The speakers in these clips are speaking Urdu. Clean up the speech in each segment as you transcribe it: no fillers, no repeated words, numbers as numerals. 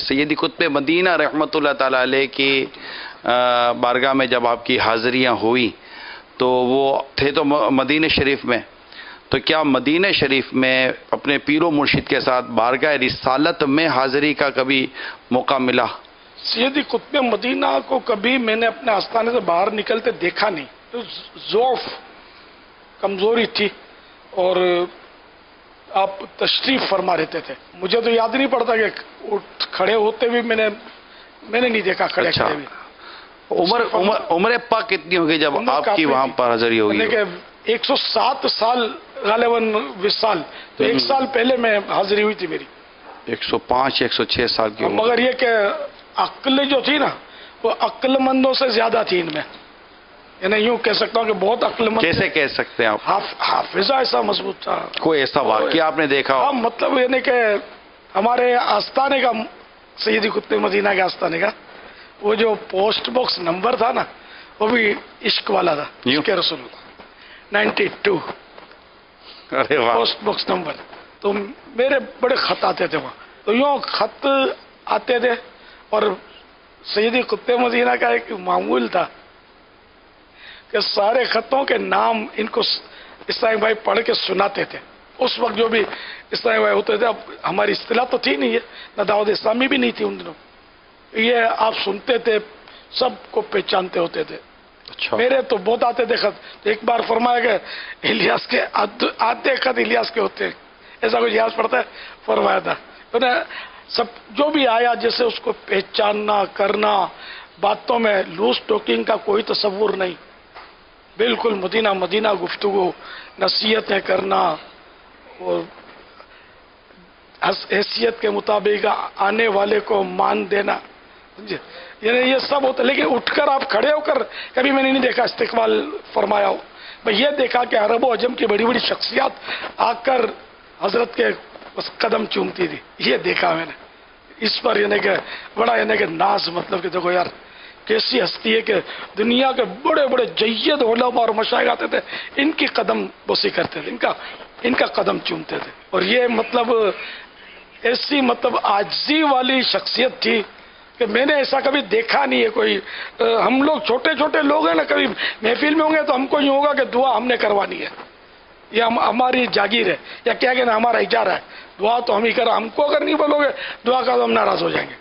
سیدی قطب مدینہ رحمۃ اللہ تعالیٰ علیہ کی بارگاہ میں جب آپ کی حاضریاں ہوئی تو وہ تھے تو مدینہ شریف میں، تو کیا مدینہ شریف میں اپنے پیر و مرشد کے ساتھ بارگاہ رسالت میں حاضری کا کبھی موقع ملا؟ سیدی قطب مدینہ کو کبھی میں نے اپنے آستانے سے باہر نکلتے دیکھا نہیں، تو ضعف کمزوری تھی اور آپ تشریف فرما رہتے تھے. مجھے تو یاد نہیں پڑتا کہ کھڑے ہوتے بھی میں نے نہیں دیکھا کھڑے اچھا. کھڑے بھی. عمر پاک کتنی ہوگی جب آپ کی وہاں پر حاضری ہوگی؟ 107 سال غالباً وصال، تو 1 سال پہلے میں حاضری ہوئی تھی میری. 105 106 سال کی عمر. مگر یہ کہ عقل جو تھی نا وہ عقل مندوں سے زیادہ تھی ان میں، یعنی یوں کہہ سکتا ہوں کہ بہت عقل مند. کیسے کہہ سکتے ہیں آپ؟ حافظہ ایسا مضبوط تھا. کوئی ایسا واقعہ آپ نے دیکھا ہو؟ ہاں، مطلب یعنی کہ ہمارے آستانے کا، سیدی قطب مدینہ کے آستانے کا وہ جو پوسٹ باکس نمبر تھا نا وہ بھی عشق والا تھا، عشق رسول اللہ 92. ارے واہ. Post box number. تو میرے بڑے خط آتے تھے وہاں، تو یوں خط آتے تھے. اور سیدی قطب مدینہ کا ایک معمول تھا کہ سارے خطوں کے نام ان کو اسلامی بھائی پڑھ کے سناتے تھے. اس وقت جو بھی اسلامی بھائی ہوتے تھے، اب ہماری اصطلاح تو تھی نہیں ہے، نہ دعوت اسلامی بھی نہیں تھی ان دنوں، یہ آپ سنتے تھے سب کو پہچانتے ہوتے تھے. اچھا. میرے تو بہت آتے تھے خط. تو ایک بار فرمایا کہ الیاس کے آتے خط الیاس کے ہوتے ہیں، ایسا کچھ یاد پڑتا ہے، فرمایا تھا. انہیں سب جو بھی آیا جیسے اس کو پہچاننا کرنا، باتوں میں لوز ٹاکنگ کا کوئی تصور نہیں، بالکل مدینہ مدینہ گفتگو، نصیحتیں کرنا اور حیثیت کے مطابق آنے والے کو مان دینا، یعنی یہ سب ہوتا. لیکن اٹھ کر آپ کھڑے ہو کر کبھی میں نے نہیں دیکھا استقبال فرمایا ہو. میں یہ دیکھا کہ عرب و عجم کی بڑی بڑی شخصیات آ کر حضرت کے بس قدم چومتی تھی، یہ دیکھا میں نے. اس پر یعنی کہ بڑا یعنی کہ ناز، مطلب کہ دیکھو یار کیسی ہستی ہے کہ دنیا کے بڑے بڑے جید علماء اور مشائخ آتے تھے، ان کی قدم بوسی کرتے تھے، ان کا قدم چومتے تھے. اور یہ مطلب ایسی مطلب عاجزی والی شخصیت تھی کہ میں نے ایسا کبھی دیکھا نہیں ہے. کوئی ہم لوگ چھوٹے چھوٹے لوگ ہیں نا، کبھی محفل میں ہوں گے تو ہم کو یوں ہوگا کہ دعا ہم نے کروانی ہے، یہ ہماری جاگیر ہے، یا کیا کہنا ہمارا اجارہ ہے، دعا تو ہم ہی کرا. ہم کو اگر نہیں بولو گے دعا کا تو ہم ناراض ہو جائیں گے.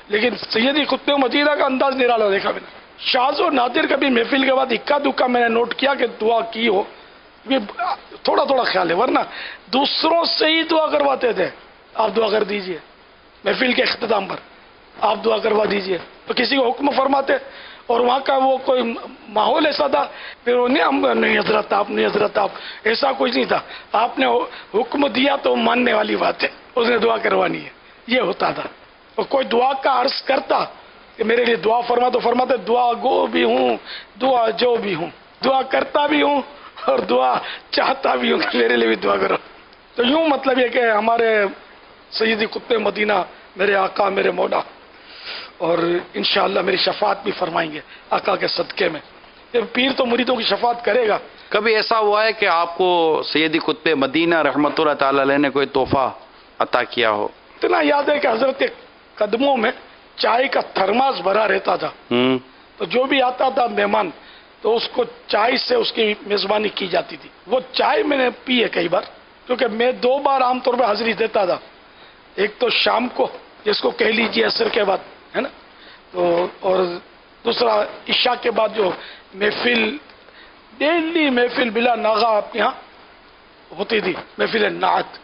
لیکن سیدی قطب مدینہ کا انداز نرالا دیکھا میں نے. شاذ و نادر کبھی محفل کے بعد اکا دکا میں نے نوٹ کیا کہ دعا کی ہو، تھوڑا تھوڑا خیال ہے، ورنہ دوسروں سے ہی دعا کرواتے تھے. آپ دعا کر دیجئے محفل کے اختتام پر، آپ دعا کروا دیجئے. تو کسی کو حکم فرماتے اور وہاں کا وہ کوئی ماحول ایسا تھا، پھر نہیں حضرت آپ، نہیں حضرت آپ، ایسا کچھ نہیں تھا. آپ نے حکم دیا تو ماننے والی بات ہے، اس نے دعا کروانی ہے، یہ ہوتا تھا. اور کوئی دعا کا عرض کرتا کہ میرے لیے دعا فرما تو فرماتے دعا گو بھی ہوں، دعا جو بھی ہوں، دعا کرتا بھی ہوں اور دعا چاہتا بھی ہوں کہ میرے لیے بھی دعا کرو. تو یوں مطلب یہ کہ ہمارے سیدی قطب مدینہ میرے آقا میرے مولا، اور انشاءاللہ میری شفاعت بھی فرمائیں گے آقا کے صدقے میں. پیر تو مریدوں کی شفاعت کرے گا. کبھی ایسا ہوا ہے کہ آپ کو سیدی قطب مدینہ رحمۃ اللہ تعالی علیہ نے کوئی تحفہ عطا کیا ہو؟ اتنا یاد ہے کہ حضرت کے قدموں میں چائے کا تھرماس بھرا رہتا تھا. تو جو بھی آتا تھا مہمان تو اس کو چائے سے اس کی میزبانی کی جاتی تھی. وہ چائے میں نے پی ہے کئی بار، کیونکہ میں 2 بار عام طور پہ حاضری دیتا تھا. ایک تو شام کو جس کو کہہ لیجیے عصر کے بعد ہے نا، تو اور دوسرا عشاء کے بعد جو محفل، ڈیلی محفل بلا ناغہ آپ کے یہاں ہوتی تھی، محفل نعت.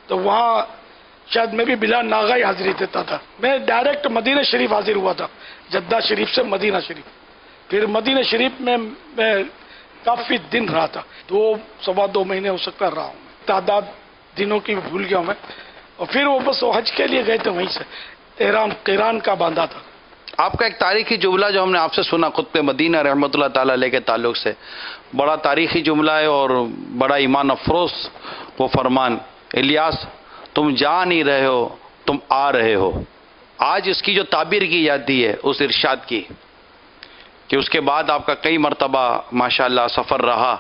تو وہاں شاید میں بھی بلا ناغہ ہی حاضری دیتا تھا. میں ڈائریکٹ مدینہ شریف حاضر ہوا تھا، جدہ شریف سے مدینہ شریف. پھر مدینہ شریف میں کافی دن رہا تھا، 2 مہینے ہو سکتا رہا ہوں. تعداد دنوں کی بھول گیا ہوں میں. اور پھر وہ بس حج کے لیے گئے تھے، وہیں سے احرام قران کا باندھا تھا. آپ کا ایک تاریخی جملہ جو ہم نے آپ سے سنا قطب مدینہ رحمۃ اللہ تعالی علیہ کے تعلق سے، بڑا تاریخی جملہ ہے اور بڑا ایمان افروز وہ فرمان، الیاس تم جا نہیں رہے ہو، تم آ رہے ہو. آج اس کی جو تعبیر کی جاتی ہے اس ارشاد کی کہ اس کے بعد آپ کا کئی مرتبہ ماشاءاللہ سفر رہا،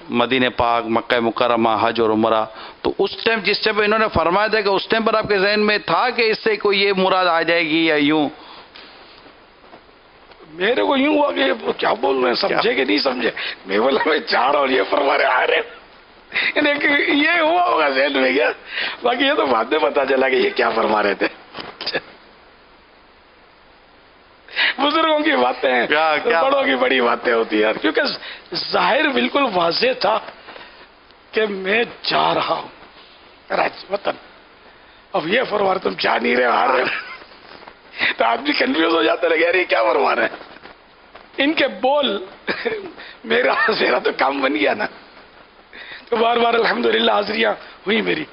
مدینہ پاک، مکہ مکرمہ، حج اور عمرہ، تو اس ٹائم جس ٹائم پہ انہوں نے فرمایا تھا کہ اس ٹائم پر آپ کے ذہن میں تھا کہ اس سے کوئی یہ مراد آ جائے گی یا یوں؟ میرے کو یوں ہوا کہ وہ کیا بول رہے ہیں، سمجھے کہ نہیں سمجھے؟ میں بولا میں چاہ رہا ہوں یہ فرما رہے آ رہے، یہ ہوا ہوگا ذہن میں کیا، باقی یہ تو بعد میں پتا چلا کہ یہ کیا فرما رہے تھے۔ بزرگوں کی باتیں ہیں، بڑوں کی بڑی باتیں ہوتی ہیں، کیونکہ ظاہر بالکل واضح تھا کہ میں جا رہا ہوں راج وطن، اب یہ فرما رہے تم جا نہیں رہے آ رہے، تو آدمی کنفیوز ہو جاتا ہے کہ کیا فرما رہے ہیں، ان کے بول میرا تو کام بن گیا نا، تو بار بار الحمدللہ حاضریاں ہوئی میری۔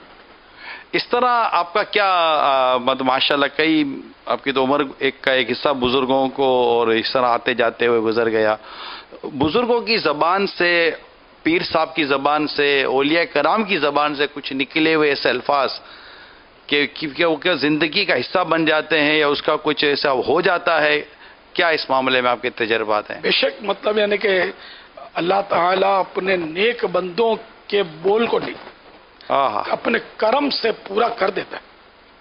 اس طرح آپ کا کیا ماشاء اللہ کئی آپ کی تو عمر کا ایک حصہ بزرگوں کو اور اس طرح آتے جاتے ہوئے گزر گیا، بزرگوں کی زبان سے، پیر صاحب کی زبان سے، اولیاء کرام کی زبان سے کچھ نکلے ہوئے ایسے الفاظ کہ وہ کیا زندگی کا حصہ بن جاتے ہیں یا اس کا کچھ ایسا ہو جاتا ہے، کیا اس معاملے میں آپ کے تجربات ہیں؟ بے شک، مطلب یعنی کہ اللہ تعالیٰ اپنے نیک بندوں کے بول کو نہیں، اپنے کرم سے پورا کر دیتا ہے،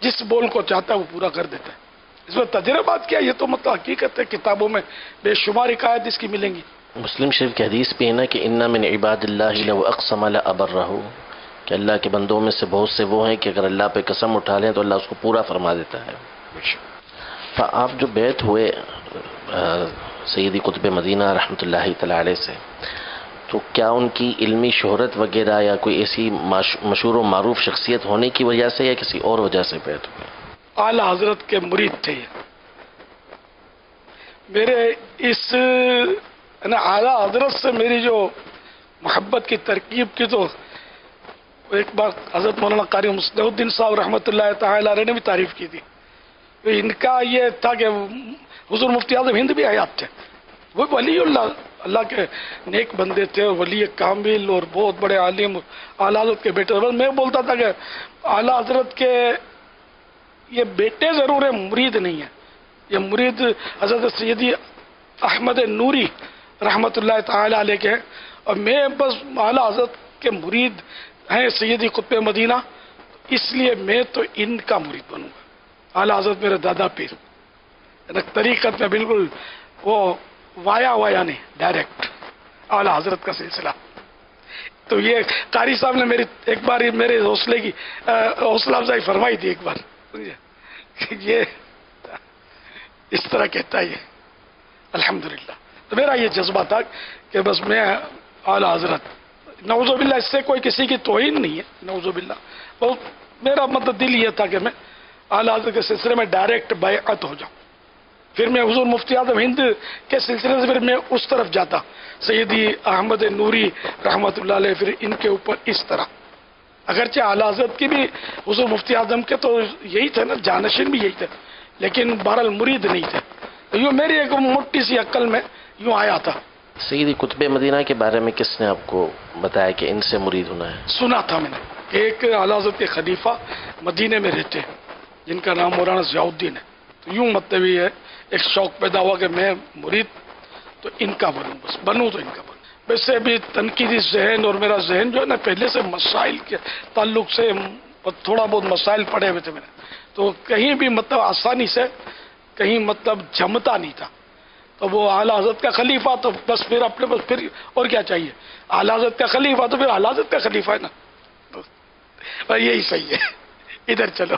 جس بول کو چاہتا ہے وہ پورا کر دیتا ہے۔ اس میں تجربات کیا، یہ تو مطلب حقیقت ہے، کتابوں میں بے شمار حکایت اس کی ملیں گی۔ مسلم شریف کی حدیث بھی ہے نا کہ اِنَّ مِنْ عِبَادِ اللَّهِ لَوْ أَقْسَمَ لَأَبَرَّهُ، کہ اللہ کے بندوں میں سے بہت سے وہ ہیں کہ اگر اللہ پہ قسم اٹھا لیں تو اللہ اس کو پورا فرما دیتا ہے۔ آپ جو بیعت ہوئے سیدی قطب مدینہ رحمۃ اللہ تعالی علیہ سے، تو کیا ان کی علمی شہرت وغیرہ یا کوئی ایسی مشہور و معروف شخصیت ہونے کی وجہ سے یا کسی اور وجہ سے بیعت ہوئے؟ اعلی حضرت کے مرید تھے یہ، میرے اس اعلی حضرت سے میری جو محبت کی ترکیب کی، تو ایک بار حضرت مولانا قاری مصلح الدین صاحب رحمۃ اللہ تعالی علیہ نے بھی تعریف کی تھی، ان کا یہ تھا کہ حضور مفتی اعظم ہند بھی حیات تھے، وہ ولی اللہ کے نیک بندے تھے، ولی کامل اور بہت بڑے عالم، اعلی حضرت کے بیٹے۔ بس میں بولتا تھا کہ اعلی حضرت کے یہ بیٹے ضرور ہیں، مرید نہیں ہے، یہ مرید حضرت سیدی احمد نوری رحمۃ اللہ تعالی علیہ کے ہیں، اور میں بس اعلی حضرت کے مرید ہیں سیدی قطب مدینہ، اس لیے میں تو ان کا مرید بنوں گا۔ اعلی حضرت میرے دادا پیر، طریقت میں بالکل وہ وایا نہیں، ڈائریکٹ اعلی حضرت کا سلسلہ۔ تو یہ قاری صاحب نے میری ایک بار میرے حوصلے کی حوصلہ افزائی فرمائی تھی ایک بار، یہ اس طرح کہتا ہے یہ، الحمدللہ۔ تو میرا یہ جذبہ تھا کہ بس میں اعلی حضرت، نعوذ باللہ اس سے کوئی کسی کی توہین نہیں ہے، نعوذ باللہ، بہت میرا مطلب دل یہ تھا کہ میں اعلی حضرت کے سلسلے میں ڈائریکٹ بیعت ہو جاؤں، پھر میں حضور مفتی اعظم ہند کے سلسلے سے پھر میں اس طرف جاتا، سیدی احمد نوری رحمۃ اللہ علیہ، پھر ان کے اوپر اس طرح، اگرچہ اعلی حضرت کی بھی حضور مفتی اعظم کے تو یہی تھے نا، جانشین بھی یہی تھے، لیکن بہرحال مرید نہیں تھے، تو یوں میری ایک موٹی سی عقل میں یوں آیا تھا۔ سیدی قطب مدینہ کے بارے میں کس نے آپ کو بتایا کہ ان سے مرید ہونا ہے؟ سنا تھا میں نے، ایک اعلی حضرت کے خلیفہ مدینے میں رہتے ہیں جن کا نام مولانا ضیاء الدین ہے، تو یوں مطلب یہ ہے، ایک شوق پیدا ہوا کہ میں مرید تو ان کا بنوں، بس بنوں تو ان کا بنوں۔ ویسے بھی تنقیدی ذہن اور میرا ذہن جو ہے نا پہلے سے مسائل کے تعلق سے تھوڑا بہت مسائل پڑھے ہوئے تھے میں نے، تو کہیں بھی مطلب آسانی سے کہیں مطلب جمتا نہیں تھا، تو وہ اعلی حضرت کا خلیفہ تو بس پھر اپنے بس پھر اور کیا چاہیے، اعلی حضرت کا خلیفہ تو پھر اعلی حضرت کا خلیفہ ہے نا، یہی صحیح ہے، ادھر چلو۔